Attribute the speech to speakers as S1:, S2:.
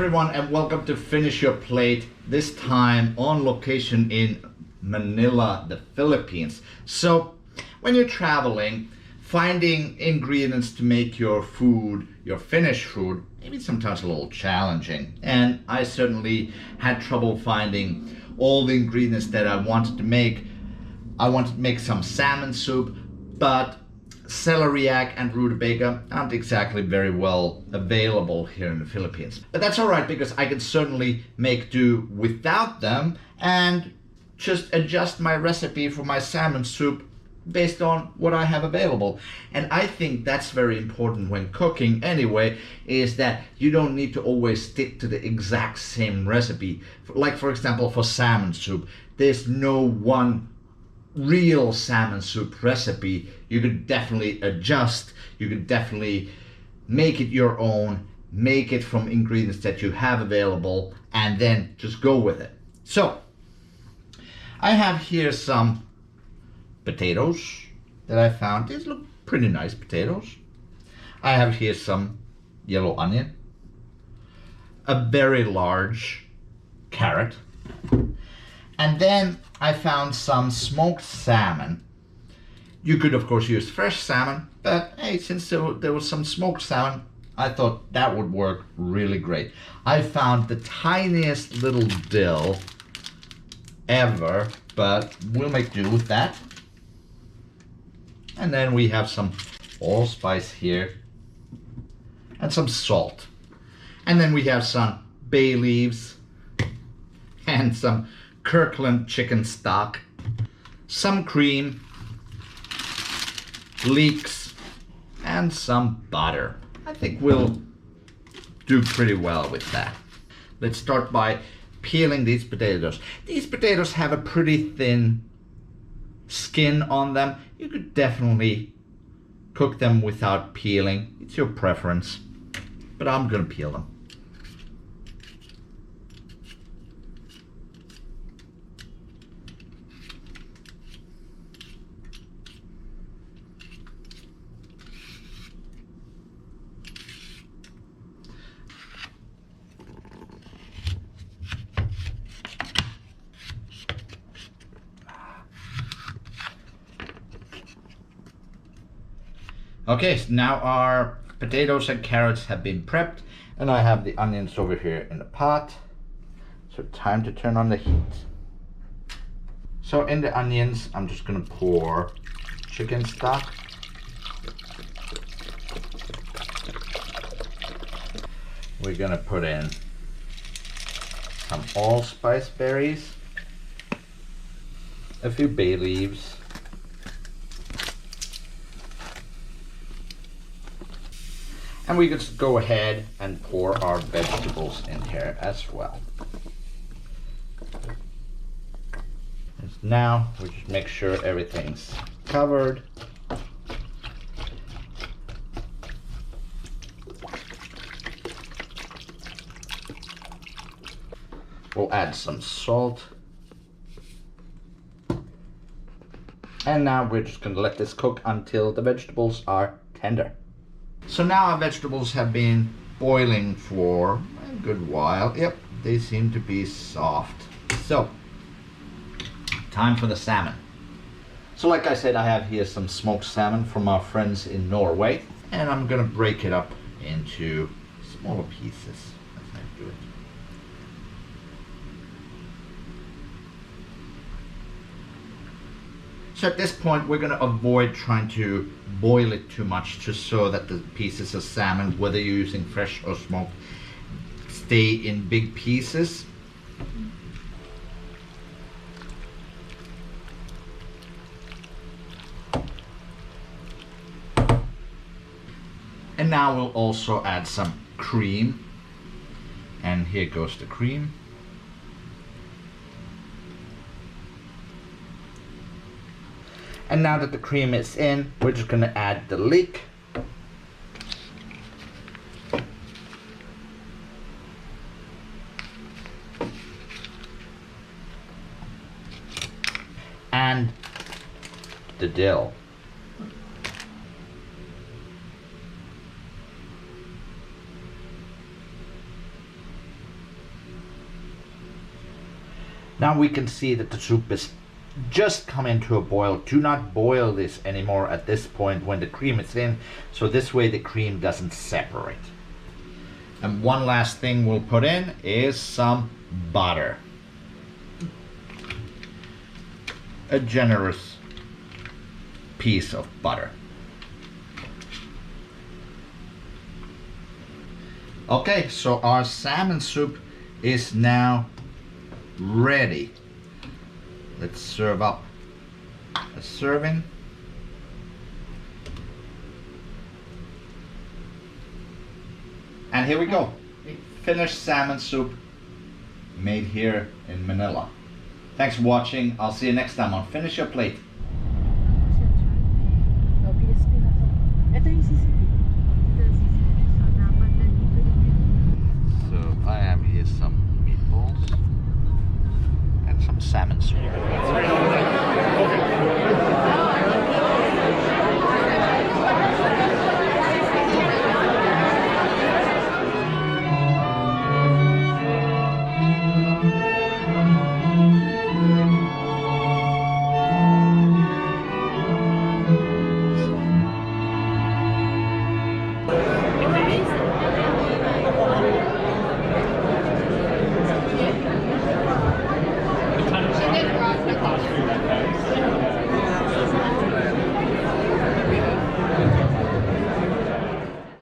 S1: everyone and welcome to Finish Your Plate, this time on location in Manila, the Philippines. So when you're traveling, finding ingredients to make your food, your Finnish food, maybe sometimes a little challenging. And I certainly had trouble finding all the ingredients that I wanted to make. I wanted to make some salmon soup, but celeriac and rutabaga aren't exactly very well available here in the Philippines. But that's alright, because I can certainly make do without them and just adjust my recipe for my salmon soup based on what I have available. And I think that's very important when cooking anyway, is that you don't need to always stick to the exact same recipe. Like for example, for salmon soup, there's no one real salmon soup recipe. You could definitely adjust, you could definitely make it your own, make it from ingredients that you have available, and then just go with it. So I have here some potatoes that I found. These look pretty nice potatoes. I have here some yellow onion, a very large carrot, and then I found some smoked salmon. You could of course use fresh salmon, but hey, since there was some smoked salmon, I thought that would work really great. I found the tiniest little dill ever, but we'll make do with that. And then we have some allspice here and some salt. And then we have some bay leaves and some Kirkland chicken stock, some cream, leeks, and some butter. I think we'll do pretty well with that. Let's start by peeling these potatoes. These potatoes have a pretty thin skin on them. You could definitely cook them without peeling. It's your preference, but I'm gonna peel them. Okay, so now our potatoes and carrots have been prepped, and I have the onions over here in the pot. So time to turn on the heat. So in the onions, I'm just gonna pour chicken stock. We're gonna put in some allspice berries, a few bay leaves, and we could go ahead and pour our vegetables in here as well. And now we just make sure everything's covered. We'll add some salt. And now we're just gonna let this cook until the vegetables are tender. So now our vegetables have been boiling for a good while. Yep, they seem to be soft. So, time for the salmon. So like I said, I have here some smoked salmon from our friends in Norway, and I'm gonna break it up into smaller pieces. That's how I do it. So at this point, we're gonna avoid trying to boil it too much, just so that the pieces of salmon, whether you're using fresh or smoked, stay in big pieces. And now we'll also add some cream. And here goes the cream. And now that the cream is in, we're just gonna add the leek. And the dill. Now we can see that the soup is just coming to a boil. Do not boil this anymore at this point when the cream is in, so this way the cream doesn't separate. And one last thing we'll put in is some butter. A generous piece of butter. Okay, so our salmon soup is now ready. Let's serve up a serving. And here we go. Finnish salmon soup made here in Manila. Thanks for watching. I'll see you next time on Finish Your Plate.
S2: Ito yung CCTV. Ito yung CCTV. So, dapat nandito yung...
S1: So I have here some meatballs and some salmon soup.